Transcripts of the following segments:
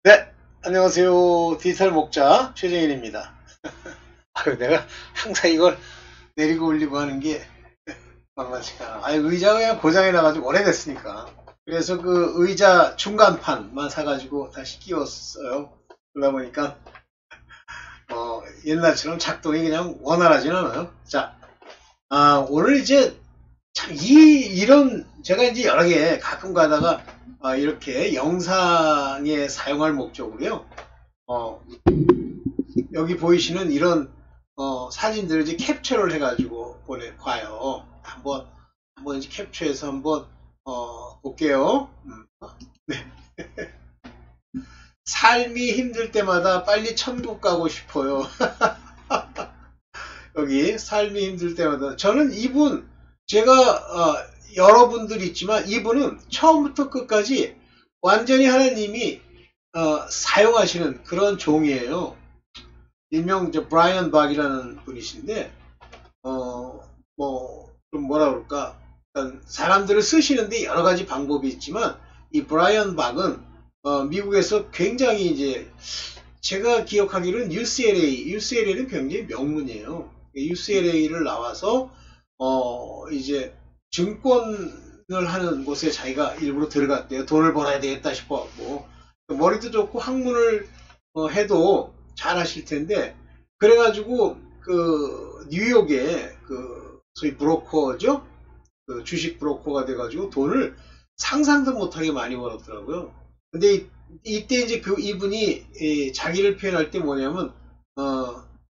네, 안녕하세요. 디지털 목자 최정일입니다. 아유, 내가 항상 이걸 내리고 올리고 하는 게 만만치가 않아. 아유, 의자가 그냥 고장이 나가지고 오래됐으니까. 그래서 그 의자 중간판만 사가지고 다시 끼웠어요. 그러다 보니까 옛날처럼 작동이 그냥 원활하진 않아요. 자, 오늘 이제 참 이런 제가 이제 여러 개 가끔 가다가 이렇게 영상에 사용할 목적으로요. 어, 여기 보이시는 이런 사진들을 이제 캡처를 해가지고 봐요. 한번 이제 캡처해서 한번 볼게요. 네. 삶이 힘들 때마다 빨리 천국 가고 싶어요. 여기 삶이 힘들 때마다 저는 이분 제가 여러분들 있지만 이분은 처음부터 끝까지 완전히 하나님이 사용하시는 그런 종이에요. 일명 브라이언 박이라는 분이신데 좀 뭐라 그럴까, 일단 사람들을 쓰시는데 여러 가지 방법이 있지만 이 브라이언 박은 미국에서 굉장히 이제 제가 기억하기로는 UCLA는 굉장히 명문이에요. UCLA를 나와서 이제 증권을 하는 곳에 자기가 일부러 들어갔대요. 돈을 벌어야 되겠다 싶어갖고 머리도 좋고 학문을 해도 잘 하실 텐데, 그래가지고 그 뉴욕에 그 소위 브로커죠, 그 주식 브로커가 돼가지고 돈을 상상도 못하게 많이 벌었더라고요. 근데 이때 이제 이분이 자기를 표현할 때 뭐냐면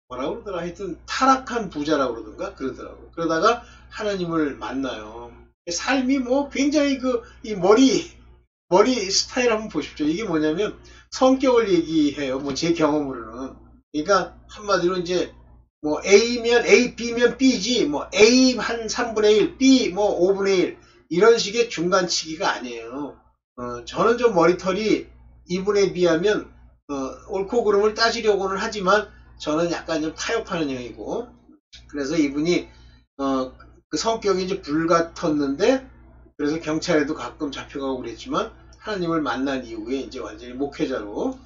뭐라고 그러더라, 하여튼 타락한 부자라고 그러던가 그러더라고요. 그러다가 하나님을 만나요. 삶이 뭐 굉장히 이 머리 스타일 한번 보십시오. 이게 뭐냐면 성격을 얘기해요. 뭐 제 경험으로는. 그러니까 한마디로 이제 뭐 A면 A, B면 B지, 뭐 A 한 3분의 1, B 뭐 5분의 1 이런 식의 중간치기가 아니에요. 저는 좀 머리털이 이분에 비하면 옳고 그름을 따지려고는 하지만 저는 약간 좀 타협하는 형이고, 그래서 이분이 그 성격이 이제 불같았는데, 그래서 경찰에도 가끔 잡혀가고 그랬지만 하나님을 만난 이후에 이제 완전히 목회자로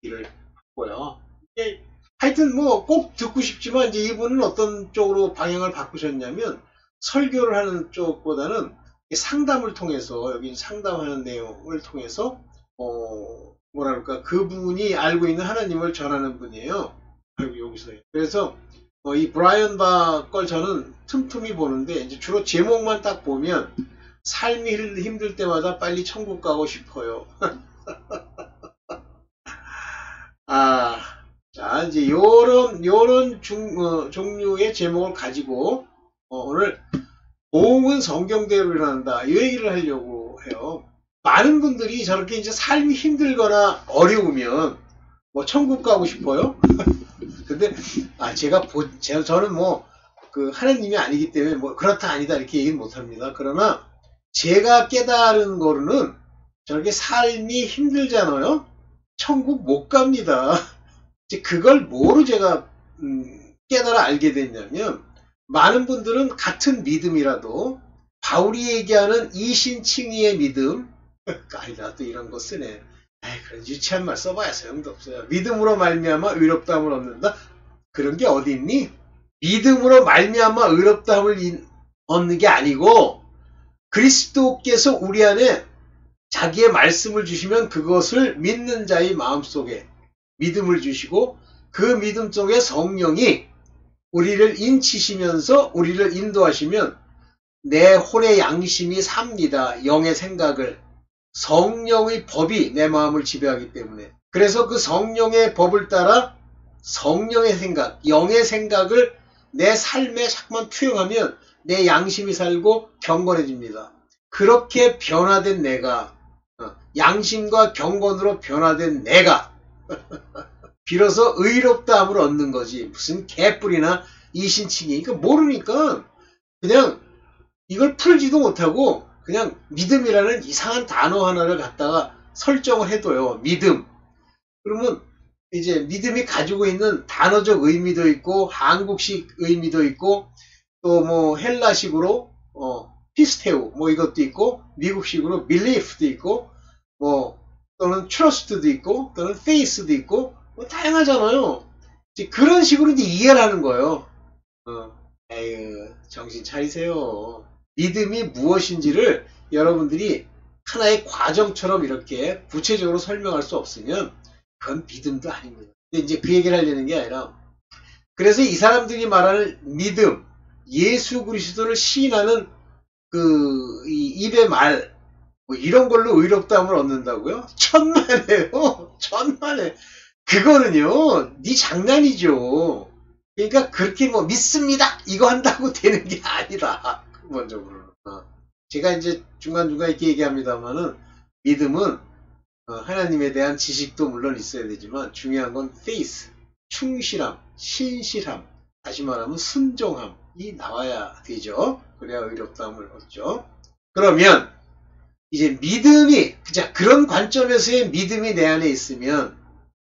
일을 했고요. 하여튼 뭐 꼭 듣고 싶지만 이제 이분은 어떤 쪽으로 방향을 바꾸셨냐면 설교를 하는 쪽보다는 상담을 통해서, 여기 상담하는 내용을 통해서 뭐랄까, 그분이 알고 있는 하나님을 전하는 분이에요. 여기서. 그래서 이 브라이언 박 걸 저는 틈틈이 보는데 이제 주로 제목만 딱 보면 삶이 힘들 때마다 빨리 천국 가고 싶어요. 자, 이제 요런 종류의 제목을 가지고 오늘 보응은 성경대로 일어난다 이 얘기를 하려고 해요. 많은 분들이 저렇게 이제 삶이 힘들거나 어려우면 뭐 천국 가고 싶어요. 근데 저는 뭐 그 하나님이 아니기 때문에 뭐 그렇다 아니다 이렇게 얘기는 못합니다. 그러나 제가 깨달은 거로는 저렇게 삶이 힘들잖아요. 천국 못 갑니다. 이제 그걸 뭐로 제가 깨달아 알게 됐냐면, 많은 분들은 같은 믿음이라도 바울이 얘기하는 이신칭의의 믿음, 아니다 또 이런 거 쓰네. 그런 유치한 말 써봐야 소용도 없어요. 믿음으로 말미암아 의롭다함을 얻는다. 그런 게 어디 있니? 믿음으로 말미암아 의롭다함을 얻는 게 아니고 그리스도께서 우리 안에 자기의 말씀을 주시면 그것을 믿는 자의 마음속에 믿음을 주시고 그 믿음 속에 성령이 우리를 인치시면서 우리를 인도하시면 내 혼의 양심이 삽니다. 영의 생각을. 성령의 법이 내 마음을 지배하기 때문에. 그래서 그 성령의 법을 따라 성령의 생각, 영의 생각을 내 삶에 자꾸만 투영하면 내 양심이 살고 경건해집니다. 그렇게 변화된 내가, 양심과 경건으로 변화된 내가 비로소 의롭다함을 얻는 거지. 무슨 개뿔이나 이신칭이 이거 모르니까 그냥 이걸 풀지도 못하고 그냥 믿음이라는 이상한 단어 하나를 갖다가 설정을 해둬요. 믿음. 그러면 이제 믿음이 가지고 있는 단어적 의미도 있고 한국식 의미도 있고 또 뭐 헬라식으로 피스테우 뭐 이것도 있고 미국식으로 belief도 있고 뭐 또는 trust도 있고, 또는 faith도 있고, 뭐 다양하잖아요. 이제 그런 식으로 이제 이해를 하는 거예요. 에휴, 정신 차리세요. 믿음이 무엇인지를 여러분들이 하나의 과정처럼 이렇게 구체적으로 설명할 수 없으면 그건 믿음도 아닙니다. 근데 이제 그 얘기를 하려는 게 아니라, 그래서 이 사람들이 말하는 믿음, 예수 그리스도를 시인하는 이 입의 말, 뭐 이런 걸로 의롭다함을 얻는다고요? 천만에요. 천만에. 그거는요, 네 장난이죠. 그러니까 그렇게 뭐 믿습니다 이거 한다고 되는 게 아니다. 근본적으로. 제가 이제 중간중간 이렇게 얘기합니다만은 믿음은 하나님에 대한 지식도 물론 있어야 되지만 중요한 건 faith, 충실함, 신실함, 다시 말하면 순종함이 나와야 되죠. 그래야 의롭다함을 얻죠. 그러면 이제 믿음이, 자, 그런 관점에서의 믿음이 내 안에 있으면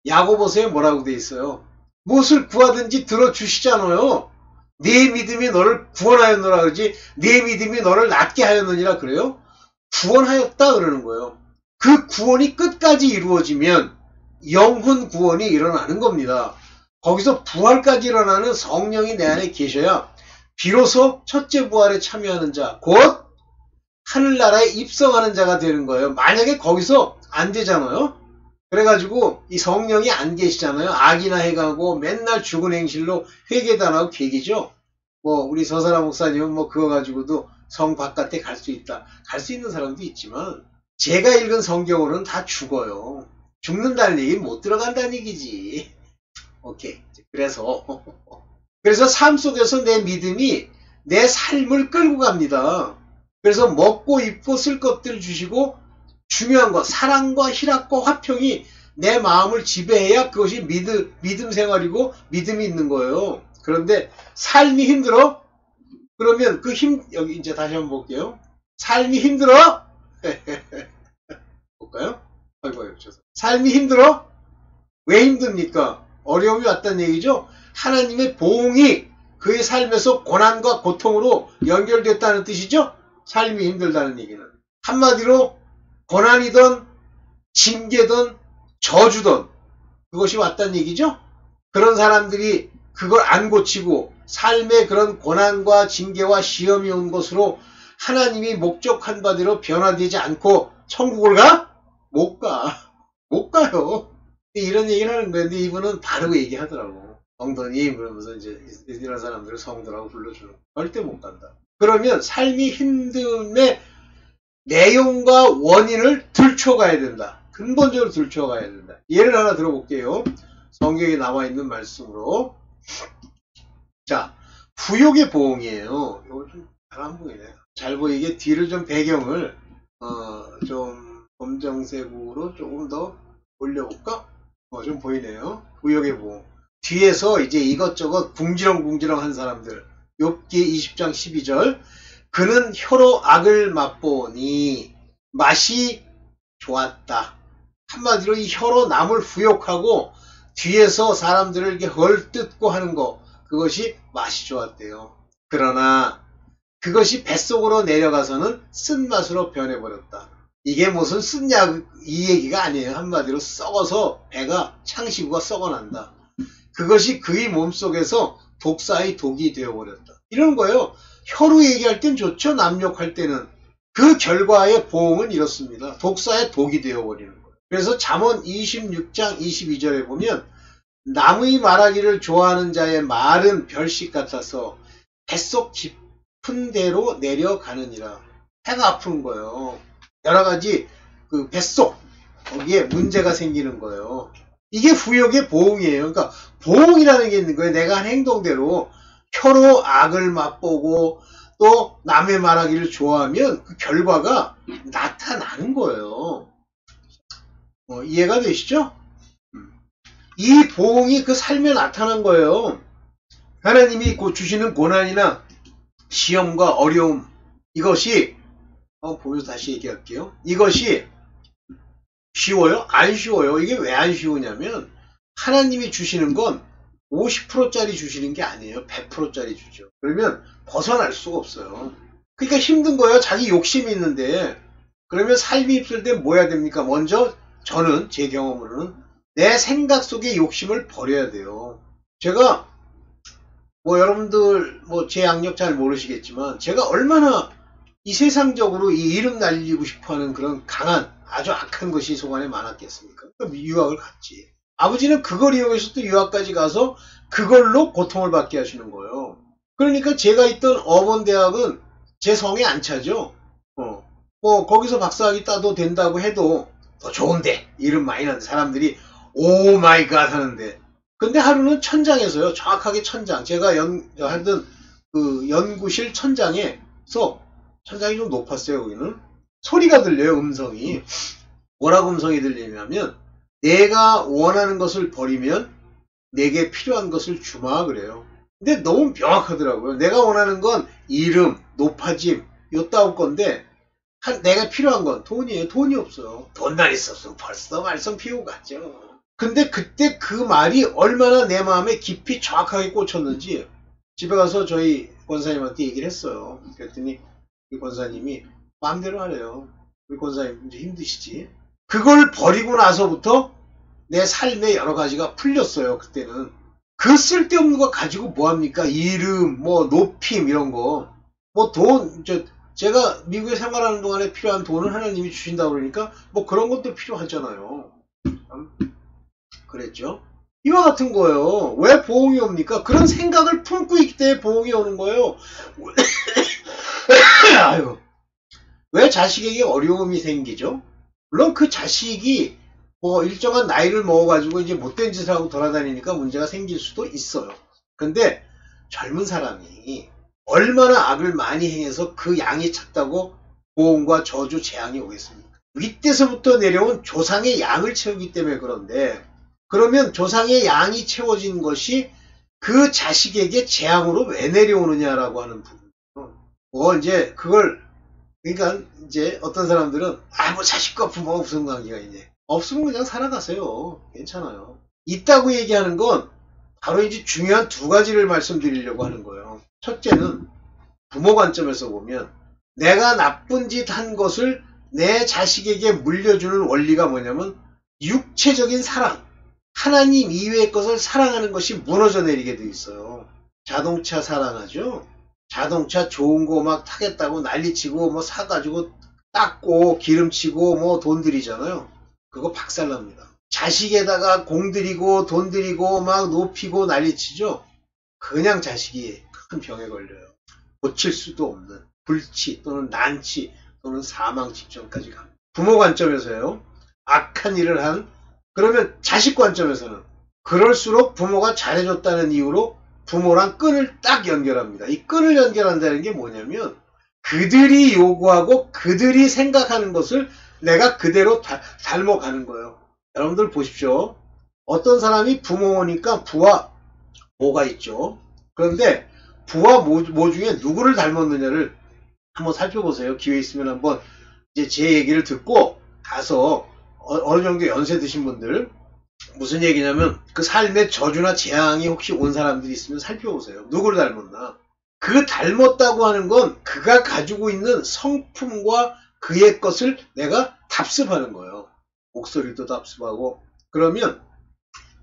야고보서에 뭐라고 돼 있어요? 무엇을 구하든지 들어주시잖아요. 네 믿음이 너를 구원하였노라 그러지, 네 믿음이 너를 낫게 하였느니라 그래요? 구원하였다 그러는 거예요. 그 구원이 끝까지 이루어지면 영혼 구원이 일어나는 겁니다. 거기서 부활까지 일어나는 성령이 내 안에 계셔야 비로소 첫째 부활에 참여하는 자, 곧 하늘나라에 입성하는 자가 되는 거예요. 만약에 거기서 안 되잖아요. 그래가지고 이 성령이 안 계시잖아요. 악이나 해가고 맨날 죽은 행실로 회개도 안 하고 계기죠. 뭐 우리 서사라 목사님은 뭐 그거 가지고도 성 바깥에 갈 수 있다. 갈 수 있는 사람도 있지만 제가 읽은 성경으로는 다 죽어요. 죽는다는 얘기는 못 들어간다는 얘기지. 오케이. 그래서 삶 속에서 내 믿음이 내 삶을 끌고 갑니다. 그래서 먹고 입고 쓸 것들을 주시고 중요한 거 사랑과 희락과 화평이 내 마음을 지배해야 그것이 믿음 생활이고 믿음이 있는 거예요. 그런데 삶이 힘들어? 그러면 그 여기 이제 다시 한번 볼게요. 삶이 힘들어? 볼까요? 아이고, 삶이 힘들어? 왜 힘듭니까? 어려움이 왔다는 얘기죠? 하나님의 보응이 그의 삶에서 고난과 고통으로 연결됐다는 뜻이죠? 삶이 힘들다는 얘기는. 한마디로 고난이든 징계든 저주든 그것이 왔다는 얘기죠? 그런 사람들이 그걸 안 고치고 삶의 그런 고난과 징계와 시험이 온 것으로 하나님이 목적한 바대로 변화되지 않고 천국을 가? 못 가. 못 가요. 이런 얘기를 하는 거예요. 근데 이분은 바로 얘기하더라고. 성도님 그러면서 이제 이런 사람들을 성도라고 불러주는 거. 절대 못 간다. 그러면 삶이 힘듦의 내용과 원인을 들춰가야 된다. 근본적으로 들춰가야 된다. 예를 하나 들어볼게요. 성경에 나와 있는 말씀으로. 자, 부욕의 보응이에요. 이거 좀 잘 안 보이네. 잘 보이게 뒤를 좀 배경을 좀 검정색으로 조금 더 올려볼까? 좀 보이네요. 부욕의 보응. 뒤에서 이제 이것저것 궁지렁궁지렁 한 사람들. 욥기 20장 12절. 그는 혀로 악을 맛보니 맛이 좋았다. 한마디로 이 혀로 남을 후욕하고 뒤에서 사람들을 이렇게 헐뜯고 하는 거, 그것이 맛이 좋았대요. 그러나 그것이 뱃속으로 내려가서는 쓴맛으로 변해버렸다. 이게 무슨 쓴약 이 얘기가 아니에요. 한마디로 썩어서 배가 창시구가 썩어난다. 그것이 그의 몸속에서 독사의 독이 되어버렸다. 이런 거예요. 혀로 얘기할 땐 좋죠. 남 욕할 때는. 그 결과의 보응은 이렇습니다. 독사의 독이 되어버리는 거예요. 그래서 잠언 26장 22절에 보면 남의 말하기를 좋아하는 자의 말은 별식 같아서 뱃속 깊은 데로 내려가느니라. 배가 아픈 거예요. 여러 가지 그 뱃속 거기에 문제가 생기는 거예요. 이게 후욕의 보응이에요. 그러니까 보응이라는 게 있는 거예요. 내가 한 행동대로 혀로 악을 맛보고 또 남의 말하기를 좋아하면 그 결과가 나타나는 거예요. 이해가 되시죠? 이 보응이 그 삶에 나타난 거예요. 하나님이 주시는 고난이나 시험과 어려움, 이것이 보면서 다시 얘기할게요. 이것이 쉬워요? 안 쉬워요. 이게 왜 안 쉬우냐면 하나님이 주시는 건 50%짜리 주시는 게 아니에요. 100%짜리 주죠. 그러면 벗어날 수가 없어요. 그러니까 힘든 거예요. 자기 욕심이 있는데. 그러면 삶이 힘들 때 뭐 해야 됩니까? 먼저 저는 제 경험으로는 내 생각 속의 욕심을 버려야 돼요. 제가 뭐 여러분들 뭐 제 양력 잘 모르시겠지만 제가 얼마나 이 세상적으로 이 이름 날리고 싶어하는 그런 강한 아주 악한 것이 속안에 많았겠습니까? 그러니까 유학을 갔지. 아버지는 그걸 이용해서 또 유학까지 가서 그걸로 고통을 받게 하시는 거예요. 그러니까 제가 있던 어먼대학은 제 성에 안 차죠. 뭐 거기서 박사학위 따도 된다고 해도 더 좋은데 이름 많이 나는 사람들이 오 마이 갓 하는데, 근데 하루는 천장에서요, 정확하게 천장, 제가 하던 그 연구실 천장에서, 천장이 좀 높았어요. 거기는 소리가 들려요. 음성이 뭐라고 음성이 들리냐면 내가 원하는 것을 버리면 내게 필요한 것을 주마 그래요. 근데 너무 명확하더라고요. 내가 원하는 건 이름, 높아짐 요따올 건데 내가 필요한 건 돈이에요. 돈이 없어요. 돈만 있었으면 벌써 말썽 피우고 갔죠. 근데 그때 그 말이 얼마나 내 마음에 깊이 정확하게 꽂혔는지 집에 가서 저희 권사님한테 얘기를 했어요. 그랬더니 이 권사님이 마음대로 하래요. 우리 권사님 이제 힘드시지. 그걸 버리고 나서부터 내 삶의 여러 가지가 풀렸어요. 그때는 그 쓸데없는 거 가지고 뭐합니까? 이름, 뭐 높임 이런 거, 뭐 돈, 제가 미국에 생활하는 동안에 필요한 돈을 하나님이 주신다고 그러니까 뭐 그런 것도 필요하잖아요. 그랬죠. 이와 같은 거예요. 왜 보응이 옵니까? 그런 생각을 품고 있기 때문에 보응이 오는 거예요. 아유, 왜 자식에게 어려움이 생기죠? 물론 그 자식이 뭐 일정한 나이를 먹어가지고 이제 못된 짓을 하고 돌아다니니까 문제가 생길 수도 있어요. 근데 젊은 사람이 얼마나 악을 많이 행해서 그 양이 찼다고 보응과 저주 재앙이 오겠습니까? 윗대서부터 내려온 조상의 양을 채우기 때문에 그런데, 그러면 조상의 양이 채워진 것이 그 자식에게 재앙으로 왜 내려오느냐라고 하는 부분. 뭐 이제 그걸, 그러니까 이제 어떤 사람들은 뭐 자식과 부모가 무슨 관계가 있냐. 없으면 그냥 살아가세요. 괜찮아요. 있다고 얘기하는 건 바로 이제 중요한 두 가지를 말씀드리려고 하는 거예요. 첫째는 부모 관점에서 보면 내가 나쁜 짓 한 것을 내 자식에게 물려주는 원리가 뭐냐면 육체적인 사랑, 하나님 이외의 것을 사랑하는 것이 무너져 내리게 돼 있어요. 자동차 사랑하죠. 자동차 좋은 거 막 타겠다고 난리치고 뭐 사가지고 닦고 기름치고 뭐 돈 들이잖아요. 그거 박살납니다. 자식에다가 공 들이고 돈 들이고 막 높이고 난리치죠. 그냥 자식이 큰 병에 걸려요. 고칠 수도 없는 불치 또는 난치 또는 사망 직전까지 갑니다. 부모 관점에서요. 악한 일을 한, 그러면 자식 관점에서는 그럴수록 부모가 잘해줬다는 이유로 부모랑 끈을 딱 연결합니다. 이 끈을 연결한다는 게 뭐냐면 그들이 요구하고 그들이 생각하는 것을 내가 그대로 닮아가는 거예요. 여러분들 보십시오. 어떤 사람이 부모니까 부와 모가 있죠. 그런데 부와 모 중에 누구를 닮았느냐를 한번 살펴보세요. 기회 있으면 한번 이제 제 얘기를 듣고 가서 어느 정도 연세 드신 분들, 무슨 얘기냐면 그 삶의 저주나 재앙이 혹시 온 사람들이 있으면 살펴보세요. 누구를 닮았나. 그 닮았다고 하는 건 그가 가지고 있는 성품과 그의 것을 내가 답습하는 거예요. 목소리도 답습하고. 그러면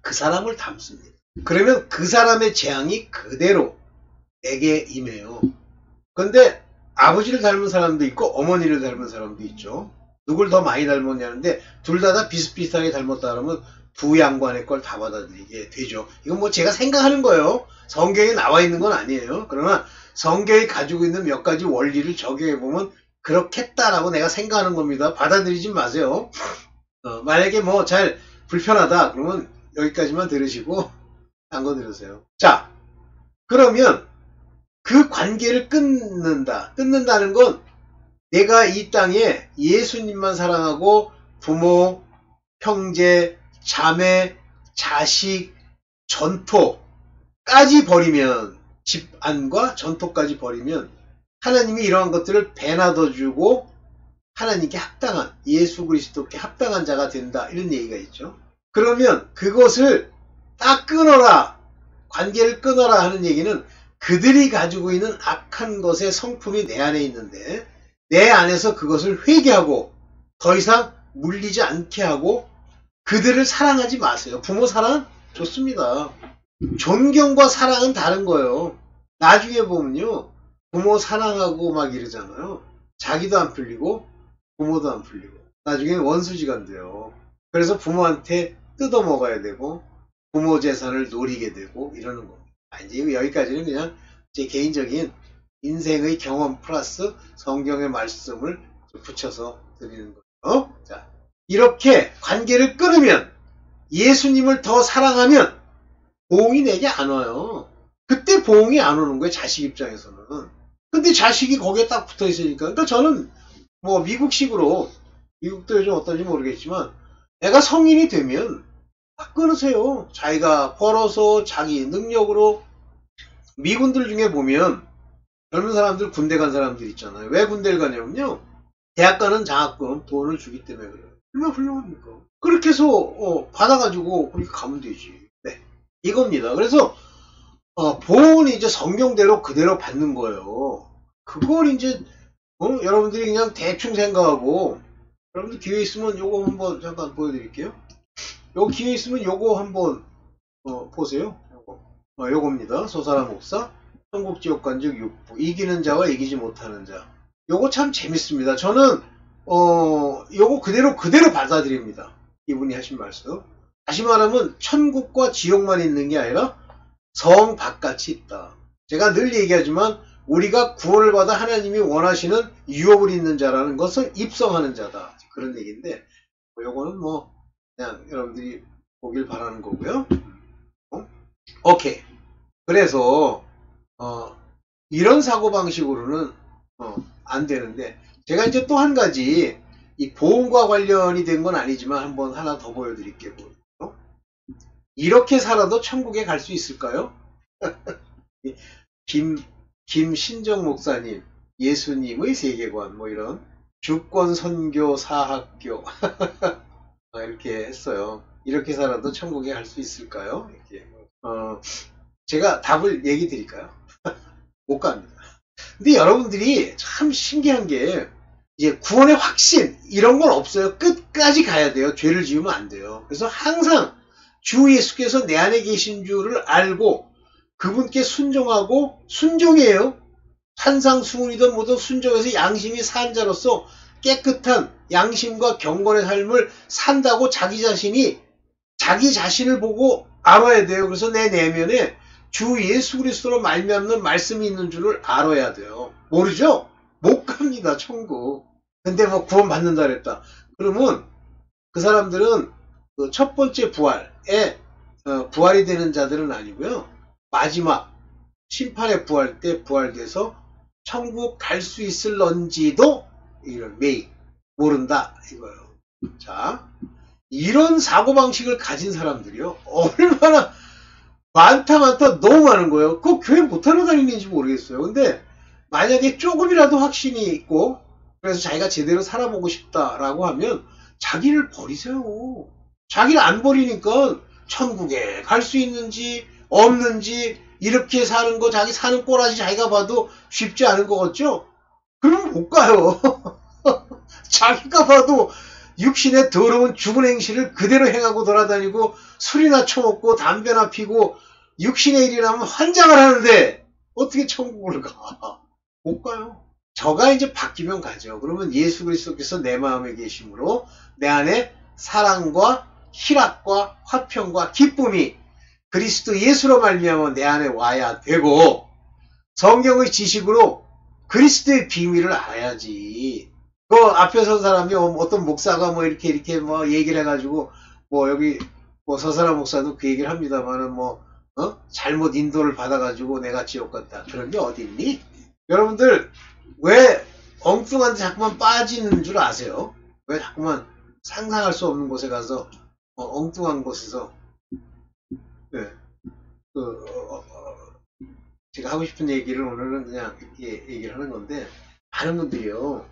그 사람을 닮습니다. 그러면 그 사람의 재앙이 그대로 내게 임해요. 근데 아버지를 닮은 사람도 있고 어머니를 닮은 사람도 있죠. 누굴 더 많이 닮았냐는데 둘 다 비슷비슷하게 닮았다 그러면 부양관의 걸 다 받아들이게 되죠. 이건 뭐 제가 생각하는 거예요. 성경에 나와 있는 건 아니에요. 그러나 성경이 가지고 있는 몇 가지 원리를 적용해보면 그렇겠다라고 내가 생각하는 겁니다. 받아들이지 마세요. 만약에 뭐 잘 불편하다 그러면 여기까지만 들으시고 딴 거 들으세요. 자, 그러면 그 관계를 끊는다는 건 내가 이 땅에 예수님만 사랑하고 부모, 형제, 자매, 자식, 전토까지 버리면, 집안과 전토까지 버리면 하나님이 이러한 것들을 배나둬주고 하나님께 합당한, 예수 그리스도께 합당한 자가 된다, 이런 얘기가 있죠. 그러면 그것을 딱 끊어라, 관계를 끊어라 하는 얘기는 그들이 가지고 있는 악한 것의 성품이 내 안에 있는데 내 안에서 그것을 회개하고 더 이상 물리지 않게 하고 그들을 사랑하지 마세요. 부모 사랑 좋습니다. 존경과 사랑은 다른 거예요. 나중에 보면요. 부모 사랑하고 막 이러잖아요. 자기도 안 풀리고 부모도 안 풀리고 나중에 원수지간 돼요. 그래서 부모한테 뜯어먹어야 되고 부모 재산을 노리게 되고 이러는 겁니다. 이제 여기까지는 그냥 제 개인적인 인생의 경험 플러스 성경의 말씀을 붙여서 드리는 거예요. 자, 이렇게 관계를 끊으면 예수님을 더 사랑하면 보응이 내게 안 와요. 그때 보응이 안 오는 거예요. 자식 입장에서는. 근데 자식이 거기에 딱 붙어 있으니까. 그러니까 저는 뭐 미국식으로, 미국도 요즘 어떤지 모르겠지만 애가 성인이 되면 딱 끊으세요. 자기가 벌어서 자기 능력으로. 미군들 중에 보면 젊은 사람들 군대 간 사람들 있잖아요. 왜 군대를 가냐면요. 대학 가는 장학금 돈을 주기 때문에 그래요. 얼마나 훌륭합니까? 그렇게 해서 받아가지고 그렇게 가면 되지. 네, 이겁니다. 그래서 보험은 이제 성경대로 그대로 받는 거예요. 그걸 이제 여러분들이 그냥 대충 생각하고, 여러분들 기회 있으면 요거 한번 잠깐 보여드릴게요. 요 기회 있으면 요거 한번 보세요. 요겁니다. 소사라 목사 천국지옥간즉 6부 이기는 자와 이기지 못하는 자. 요거 참 재밌습니다. 저는 요거 그대로 받아들입니다. 이분이 하신 말씀. 다시 말하면 천국과 지옥만 있는 게 아니라 성 바깥이 있다. 제가 늘 얘기하지만 우리가 구원을 받아 하나님이 원하시는 유업을 있는 자라는 것을 입성하는 자다. 그런 얘기인데 요거는 뭐 그냥 여러분들이 보길 바라는 거고요. 오케이. 그래서 이런 사고방식으로는 안 되는데, 제가 이제 또 한 가지 이 보험과 관련이 된 건 아니지만 한번 하나 더 보여드릴게요. 이렇게 살아도 천국에 갈 수 있을까요? 김신정 목사님, 예수님의 세계관, 뭐 이런 주권 선교 사학교 이렇게 했어요. 이렇게 살아도 천국에 갈 수 있을까요? 이렇게. 제가 답을 얘기 드릴까요? 못 갑니다. 근데 여러분들이 참 신기한 게 이제 구원의 확신 이런 건 없어요. 끝까지 가야 돼요. 죄를 지으면 안 돼요. 그래서 항상 주 예수께서 내 안에 계신 줄을 알고 그분께 순종하고, 순종이에요. 산상수훈이든 뭐든 순종해서 양심이 산 자로서 깨끗한 양심과 경건의 삶을 산다고 자기 자신을 보고 알아야 돼요. 그래서 내 내면에 주 예수 그리스도로 말미암는 말씀이 있는 줄을 알아야 돼요. 모르죠? 못 갑니다. 천국. 근데 뭐 구원 받는다 그랬다. 그러면 그 사람들은 그 첫 번째 부활에 부활이 되는 자들은 아니고요. 마지막 심판의 부활 때 부활돼서 천국 갈 수 있을런지도 이런 메이 모른다 이거예요. 자, 이런 사고방식을 가진 사람들이요. 얼마나 많다 너무 많은 거예요. 그 교회 못하러 다니는지 모르겠어요. 근데 만약에 조금이라도 확신이 있고 그래서 자기가 제대로 살아보고 싶다라고 하면 자기를 버리세요. 자기를 안 버리니까 천국에 갈 수 있는지 없는지 이렇게 사는 거, 자기 사는 꼬라지 자기가 봐도 쉽지 않은 것 같죠? 그러면 못 가요. 자기가 봐도 육신의 더러운 죽은 행실을 그대로 행하고 돌아다니고 술이나 처먹고 담배나 피고 육신의 일이라면 환장을 하는데 어떻게 천국을 가? 못 가요. 저가 이제 바뀌면 가죠. 그러면 예수 그리스도께서 내 마음에 계심으로 내 안에 사랑과 희락과 화평과 기쁨이 그리스도 예수로 말미암아 내 안에 와야 되고, 성경의 지식으로 그리스도의 비밀을 알아야지. 그 앞에 선 사람이 어떤 목사가 뭐 이렇게 뭐 얘기를 해가지고 뭐 여기 뭐 서사라 목사도 그 얘기를 합니다만은 뭐 잘못 인도를 받아가지고 내가 지옥 갔다 그런 게 어디 있니? 여러분들 왜 엉뚱한 데 자꾸만 빠지는 줄 아세요? 왜 자꾸만 상상할 수 없는 곳에 가서 엉뚱한 곳에서 네, 제가 하고 싶은 얘기를 오늘은 그냥 이렇게 얘기를 하는 건데, 많은 분들이요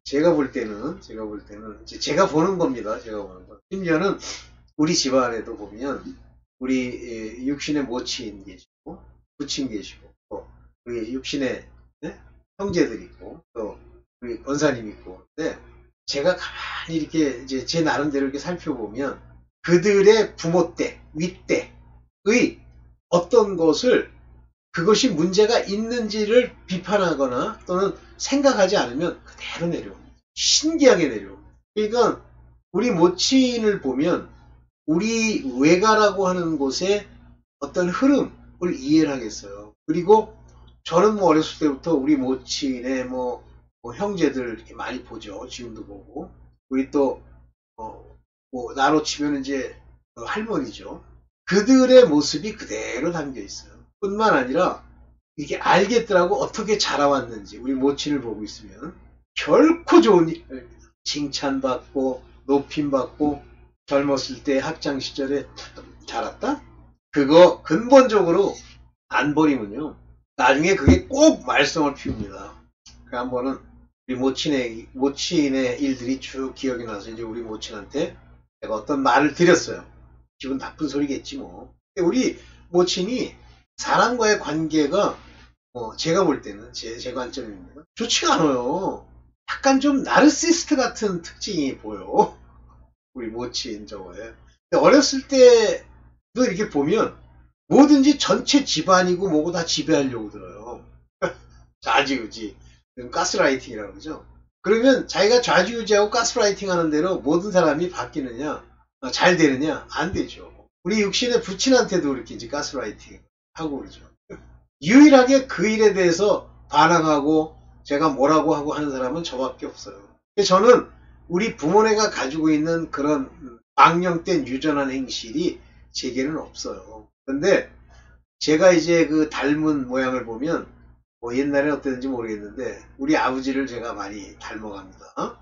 제가 볼 때는 제가 보는 겁니다. 제가 보는 거. 심지어는 우리 집안에도 보면 우리 육신의 모친 계시고 부친 계시고 또 우리 육신의 형제들 있고 또 우리 권사님 있고. 근데 제가 가만히 이렇게 이제 제 나름대로 이렇게 살펴보면 그들의 부모 때, 윗때의 어떤 것을 그것이 문제가 있는지를 비판하거나 또는 생각하지 않으면 그대로 내려옵니다. 신기하게 내려옵니다. 그러니까 우리 모친을 보면 우리 외가라고 하는 곳에 어떤 흐름을 이해를 하겠어요. 그리고 저는 뭐 어렸을 때부터 우리 모친의 뭐 형제들 이렇게 많이 보죠. 지금도 보고. 우리 또, 뭐 나로 치면 이제 할머니죠. 그들의 모습이 그대로 담겨 있어요. 뿐만 아니라 이게 알겠더라고 어떻게 자라왔는지 우리 모친을 보고 있으면 결코 좋은 일 아닙니다. 칭찬받고 높임받고 젊었을 때 학창시절에 자랐다? 그거 근본적으로 안 버리면요. 나중에 그게 꼭 말썽을 피웁니다. 그 한 번은 우리 모친의 일들이 쭉 기억이 나서 이제 우리 모친한테 내가 어떤 말을 드렸어요. 기분 나쁜 소리겠지 뭐. 근데 우리 모친이 사람과의 관계가 제가 볼 때는 제 관점입니다. 좋지가 않아요. 약간 좀 나르시스트 같은 특징이 보여. 우리 모친 저거에. 근데 어렸을 때도 이렇게 보면 뭐든지 전체 집안이고 뭐고 다 지배하려고 들어요. 좌지우지. 가스라이팅이라고 그러죠. 그러면 자기가 좌지우지하고 가스라이팅 하는 대로 모든 사람이 바뀌느냐, 잘 되느냐, 안 되죠. 우리 육신의 부친한테도 이렇게 이제 가스라이팅 하고 그러죠. 유일하게 그 일에 대해서 반항하고 제가 뭐라고 하고 하는 사람은 저밖에 없어요. 저는 우리 부모네가 가지고 있는 그런 망령된 유전한 행실이 제게는 없어요. 그런데 제가 이제 그 닮은 모양을 보면 뭐 옛날에 어땠는지 모르겠는데 우리 아버지를 제가 많이 닮아갑니다.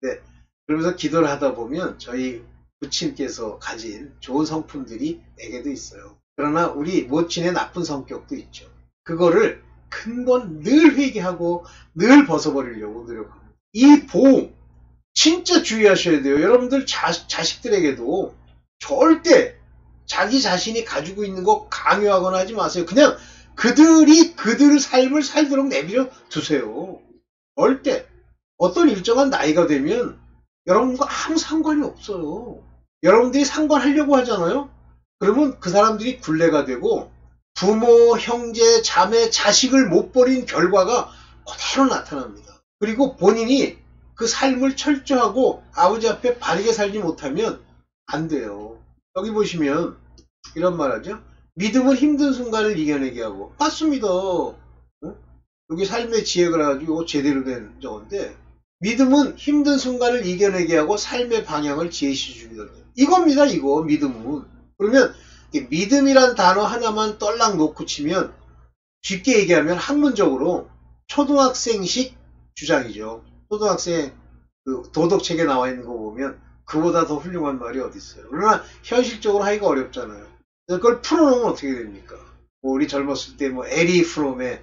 네. 그러면서 기도를 하다 보면 저희 부친께서 가진 좋은 성품들이 내게도 있어요. 그러나 우리 모친의 나쁜 성격도 있죠. 그거를 근본 늘 회개하고 늘 벗어버리려고 노력합니다. 이 보험 진짜 주의하셔야 돼요. 여러분들 자식들에게도 절대 자기 자신이 가지고 있는 거 강요하거나 하지 마세요. 그냥 그들이 그들 삶을 살도록 내버려 두세요. 절대 어떤 일정한 나이가 되면 여러분과 아무 상관이 없어요. 여러분들이 상관하려고 하잖아요. 그러면 그 사람들이 굴레가 되고 부모, 형제, 자매, 자식을 못 버린 결과가 그대로 나타납니다. 그리고 본인이 그 삶을 철저하고 아버지 앞에 바르게 살지 못하면 안 돼요. 여기 보시면 이런 말 하죠. 믿음은 힘든 순간을 이겨내게 하고. 맞습니다. 여기 삶의 지혜가 가지고 제대로 된 저건데 믿음은 힘든 순간을 이겨내게 하고 삶의 방향을 제시해 줍니다. 이겁니다. 이거 믿음은. 그러면 믿음이란 단어 하나만 떨락 놓고 치면 쉽게 얘기하면 학문적으로 초등학생식 주장이죠. 초등학생 그 도덕책에 나와 있는 거 보면 그보다 더 훌륭한 말이 어디 있어요. 그러나 현실적으로 하기가 어렵잖아요. 그걸 풀어놓으면 어떻게 됩니까? 뭐 우리 젊었을 때 뭐 에리 프롬의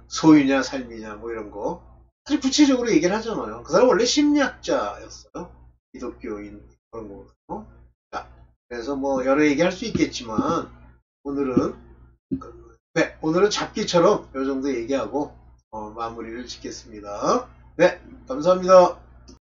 소유냐 삶이냐 뭐 이런 거 아주 구체적으로 얘기를 하잖아요. 그 사람 원래 심리학자였어요. 기독교인 그런 거거든요. 자, 그래서 뭐 여러 얘기 할 수 있겠지만 오늘은 네, 오늘은 잡기처럼 요 정도 얘기하고 마무리를 짓겠습니다. 네, 감사합니다.